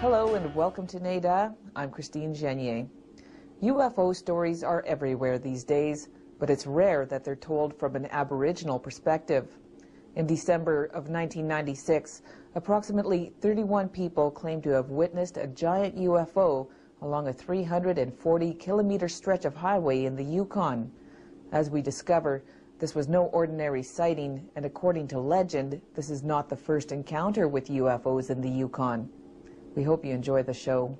Hello and welcome to NADA. I'm Christine Genier. UFO stories are everywhere these days, but it's rare that they're told from an Aboriginal perspective. In December of 1996, approximately 31 people claimed to have witnessed a giant UFO along a 340-kilometer stretch of highway in the Yukon. As we discover, this was no ordinary sighting, and according to legend, this is not the first encounter with UFOs in the Yukon. We hope you enjoy the show.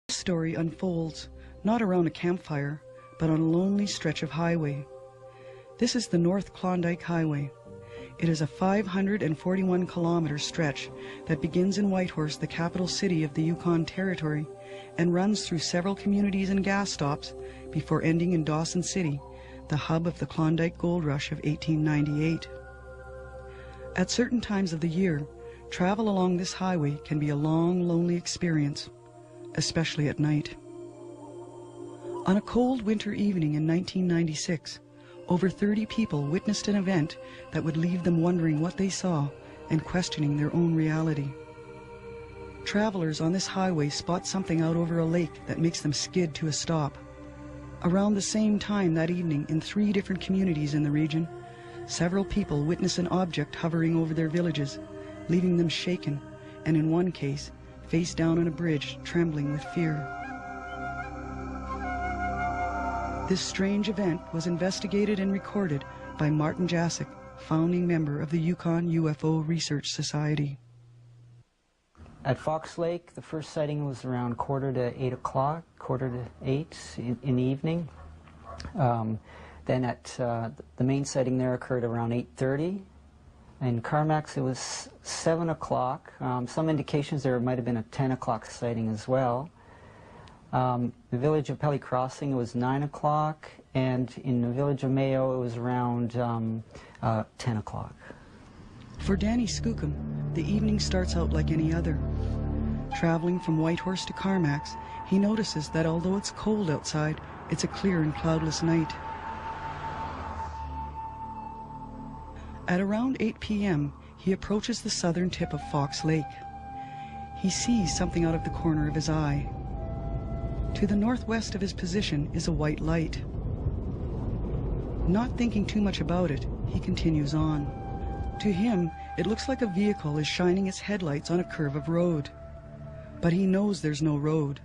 This story unfolds not around a campfire, but on a lonely stretch of highway. This is the North Klondike Highway. It is a 541-kilometer stretch that begins in Whitehorse, the capital city of the Yukon Territory, and runs through several communities and gas stops before ending in Dawson City, the hub of the Klondike Gold Rush of 1898. At certain times of the year, travel along this highway can be a long, lonely experience, especially at night. On a cold winter evening in 1996, over 30 people witnessed an event that would leave them wondering what they saw and questioning their own reality. Travelers on this highway spot something out over a lake that makes them skid to a stop. Around the same time that evening, in 3 different communities in the region, several people witness an object hovering over their villages, leaving them shaken, and in one case, face down on a bridge, trembling with fear. This strange event was investigated and recorded by Martin Jacek, founding member of the Yukon UFO Research Society. At Fox Lake, the first sighting was around quarter to 8 in the evening. Then at the main sighting there occurred around 8:30. In Carmacks, it was 7 o'clock. Some indications there might have been a 10 o'clock sighting as well. The village of Pelly Crossing, it was 9 o'clock, and in the village of Mayo, it was around 10 o'clock. For Danny Skookum, the evening starts out like any other. Traveling from Whitehorse to Carmacks, he notices that although it's cold outside, it's a clear and cloudless night. At around 8 p.m., he approaches the southern tip of Fox Lake. He sees something out of the corner of his eye. To the northwest of his position is a white light. Not thinking too much about it, he continues on. To him, it looks like a vehicle is shining its headlights on a curve of road. But he knows there's no road,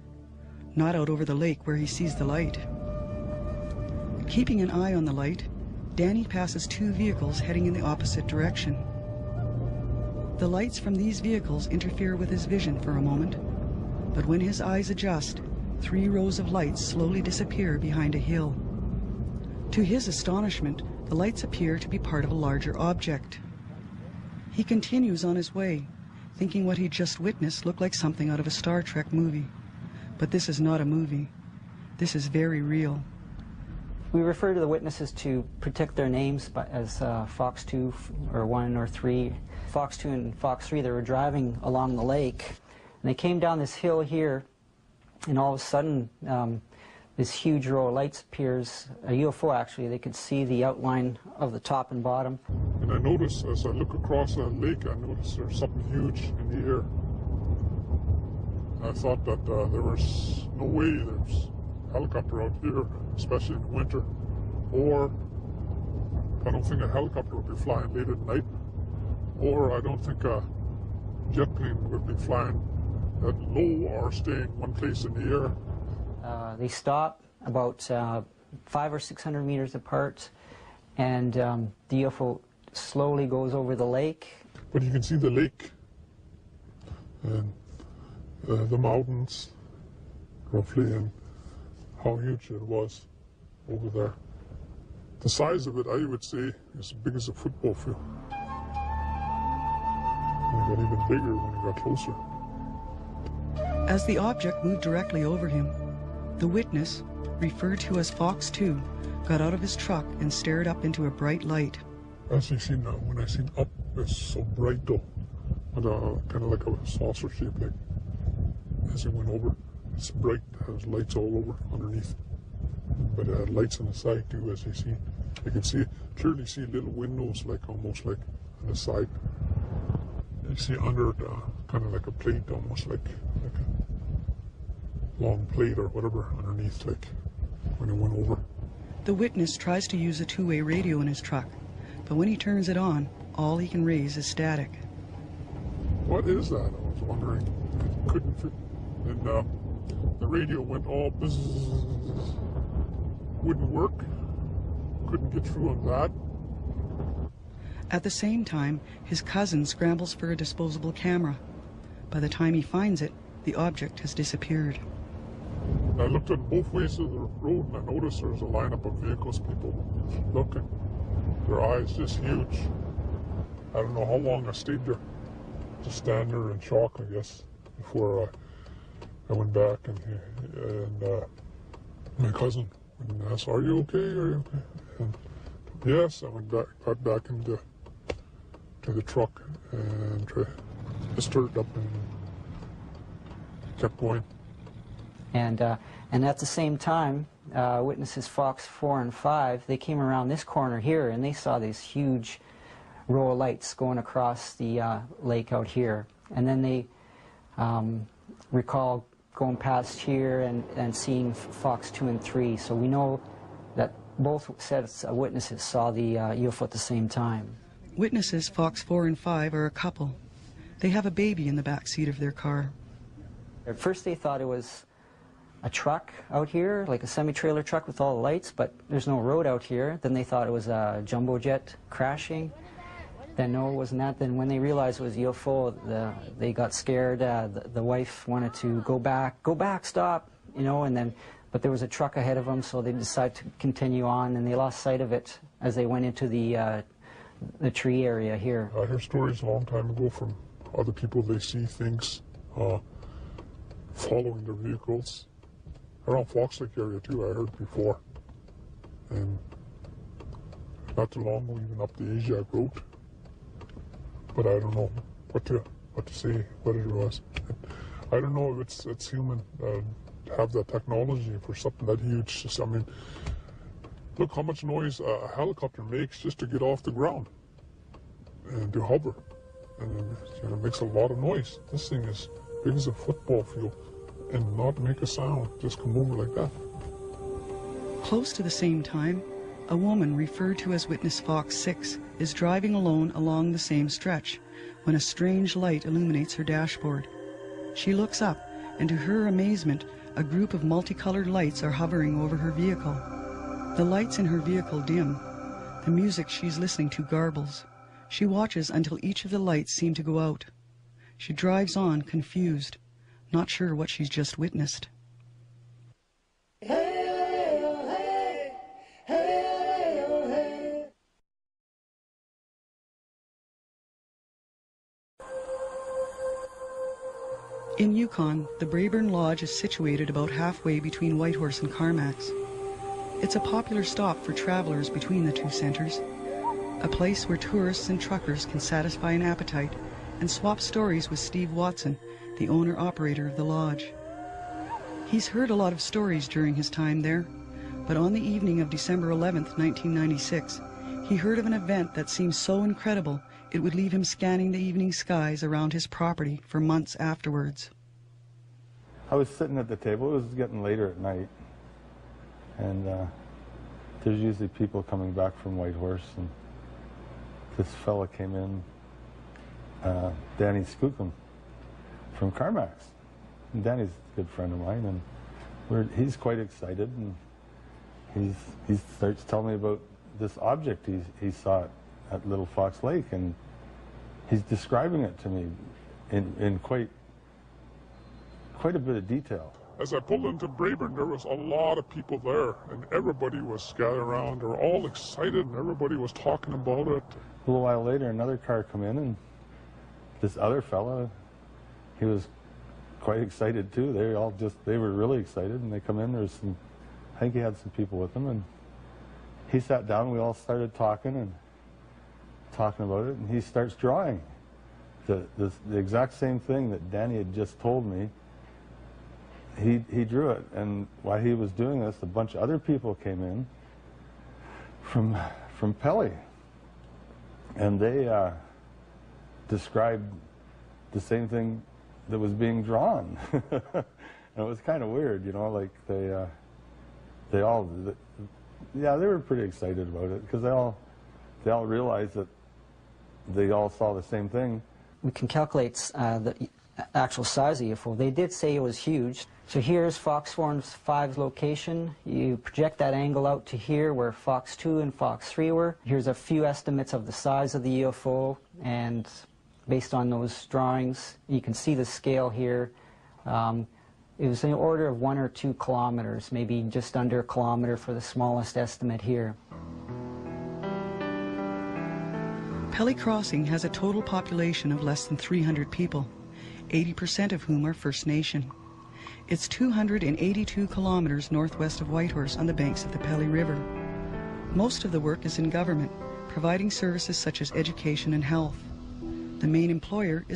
not out over the lake where he sees the light. Keeping an eye on the light, Danny passes 2 vehicles heading in the opposite direction. The lights from these vehicles interfere with his vision for a moment, but when his eyes adjust, 3 rows of lights slowly disappear behind a hill. To his astonishment, the lights appear to be part of a larger object. He continues on his way, thinking what he'd just witnessed looked like something out of a Star Trek movie. But this is not a movie. This is very real. We refer to the witnesses to protect their names as Fox 2 or 1 or 3. Fox 2 and Fox 3, they were driving along the lake, and they came down this hill here, and all of a sudden this huge row of lights appears, a UFO actually. They could see the outline of the top and bottom. And I noticed, as I look across that lake, I noticed there's something huge in the air. I thought that there was no way there's a helicopter out here, especially in the winter. Or I don't think a helicopter would be flying late at night. Or I don't think a jet plane would be flying that low or staying one place in the air. They stop about 500 or 600 meters apart, and the UFO slowly goes over the lake. But you can see the lake and the mountains, roughly, and how huge it was over there. The size of it, I would say, is as big as a football field. And it got even bigger when it got closer. As the object moved directly over him, the witness, referred to as Fox 2, got out of his truck and stared up into a bright light. As you see now, when I seen up, it's so bright though, and kind of like a saucer shape, like as it went over. It's bright, it has lights all over underneath, but it had lights on the side too, as you see. You can see, clearly see little windows, like almost like on the side. You see under it, kind of like a plate, almost like a long plate or whatever underneath, like when it went over. The witness tries to use a two-way radio in his truck, but when he turns it on, all he can raise is static. What is that? I was wondering. It couldn't fit. And the radio went all buzz, wouldn't work. Couldn't get through on that. At the same time, his cousin scrambles for a disposable camera. By the time he finds it, the object has disappeared. I looked at both ways of the road and I noticed there was a lineup of vehicles, people looking. Their eyes just huge. I don't know how long I stayed there. Just stand there in shock, I guess, before I went back and my cousin went and asked, "Are you okay? Are you okay?" And yes, I went back, got back into the truck and just started up and kept going. And at the same time, witnesses Fox 4 and 5, they came around this corner here and they saw these huge row of lights going across the lake out here. And then they recall going past here and seeing Fox 2 and 3. So we know that both sets of witnesses saw the UFO at the same time. Witnesses Fox 4 and 5 are a couple. They have a baby in the back seat of their car. At first they thought it was a truck out here, like a semi-trailer truck with all the lights, but there's no road out here. Then they thought it was a jumbo jet crashing. Then no, it wasn't that. Then when they realized it was UFO, they got scared. The wife wanted to go back, stop, you know, and then, but there was a truck ahead of them, so they decided to continue on, and they lost sight of it as they went into the tree area here. I heard stories a long time ago from other people. They see things following their vehicles. Around Fox Lake area too, I heard before. And not too long ago, even up the Asia Road. But I don't know what to say, what it was. I don't know if it's human to have that technology for something that huge. Just, I mean, look how much noise a helicopter makes just to get off the ground and to hover. And it makes a lot of noise. This thing is big as a football field and not make a sound, just come over like that. Close to the same time, a woman referred to as Witness Fox 6 is driving alone along the same stretch when a strange light illuminates her dashboard. She looks up, and to her amazement, a group of multicolored lights are hovering over her vehicle. The lights in her vehicle dim. The music she's listening to garbles. She watches until each of the lights seem to go out. She drives on, confused, not sure what she's just witnessed. In Yukon, the Braeburn Lodge is situated about halfway between Whitehorse and Carmacks. It's a popular stop for travelers between the two centers, a place where tourists and truckers can satisfy an appetite and swap stories with Steve Watson, the owner-operator of the lodge. He's heard a lot of stories during his time there, but on the evening of December 11th, 1996, he heard of an event that seemed so incredible it would leave him scanning the evening skies around his property for months afterwards. I was sitting at the table. It was getting later at night, and there's usually people coming back from Whitehorse, and this fella came in, Danny Skookum from Carmacks. And Danny's a good friend of mine, and he's quite excited, and he starts telling me about this object he saw at Little Fox Lake, and he's describing it to me in quite a bit of detail. As I pulled into Braeburn, there was a lot of people there, and everybody was scattered around. They were all excited, and everybody was talking about it. A little while later, another car come in, and this other fella, he was quite excited too. They were really excited, and they come in. I think he had some people with him, and he sat down. We all started talking about it, and he starts drawing the exact same thing that Danny had just told me. He drew it, and while he was doing this, a bunch of other people came in from Pelly, and they described the same thing that was being drawn. And it was kind of weird, you know, like they were pretty excited about it, because they all realized that they all saw the same thing. We can calculate the actual size of the UFO. They did say it was huge. So here's Fox 4 and 5's location. You project that angle out to here where Fox 2 and Fox 3 were. Here's a few estimates of the size of the UFO, and based on those drawings, you can see the scale here. It was in the order of 1 or 2 kilometers, maybe just under a kilometer for the smallest estimate here. Pelly Crossing has a total population of less than 300 people, 80% of whom are First Nation. It's 282 kilometers northwest of Whitehorse on the banks of the Pelly River. Most of the work is in government, providing services such as education and health. The main employer is